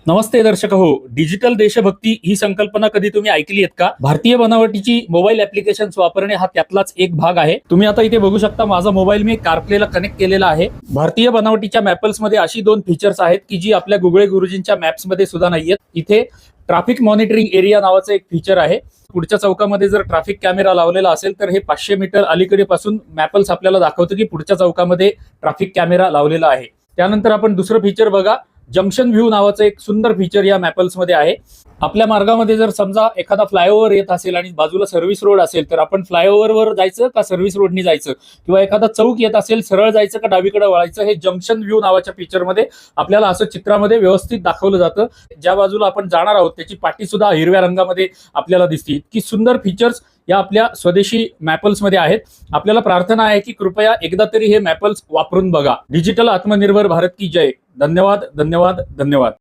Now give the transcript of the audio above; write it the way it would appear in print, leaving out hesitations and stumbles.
नमस्ते दर्शक हो. डिजिटल देशभक्ती ही संकल्पना कधी तुम्ही ऐकली आहेत का? भारतीय बनावटीची मोबाईल ऍप्लिकेशन्स वापरणे हा त्यातलाच एक भाग आहे. तुम्ही आता इथे बघू शकता, माझा मोबाईल मी कारप्लेला कनेक्ट केलेला आहे. भारतीय बनावटीच्या मॅपल्स मध्ये अशी दोन फीचर्स आहेत की जी आपल्या गुगळे गुरुजींच्या मॅप्स मध्ये सुद्धा नाहीयेत. इथे ट्रॅफिक मॉनिटरिंग एरिया नावाचं एक फीचर आहे. पुढच्या चौकामध्ये जर ट्रॅफिक कॅमेरा लावलेला असेल तर हे 500 मीटर अलीकडे पासून मॅपल्स आपल्याला दाखवतं की पुढच्या चौकामध्ये ट्रॅफिक कॅमेरा लावलेला आहे. त्यानंतर आपण दुसरं फीचर बघा, जंक्शन व्ह्यू नावाचं एक सुंदर फीचर या मॅपल्स मध्ये आहे. आपल्या मार्गामध्ये जर समजा एखादा फ्लायओव्हर येत असेल आणि बाजूला सर्व्हिस रोड असेल तर आपण फ्लायओव्हरवर जायचं का सर्व्हिस रोडनी जायचं, किंवा एखादा चौक येत असेल सरळ जायचं का डावीकडे वळायचं, हे जंक्शन व्ह्यू नावाच्या फीचरमध्ये आपल्याला असं चित्रामध्ये व्यवस्थित दाखवलं जातं. ज्या बाजूला आपण जाणार आहोत त्याची पाटी सुद्धा हिरव्या रंगामध्ये आपल्याला दिसते. इतकी सुंदर फीचर्स या आपल्या स्वदेशी मॅपल्स मध्ये आहेत. आपल्याला प्रार्थना आहे की कृपया एकदा तरी हे मॅपल्स वापरून बघा. डिजिटल आत्मनिर्भर भारत की जय. धन्यवाद धन्यवाद धन्यवाद.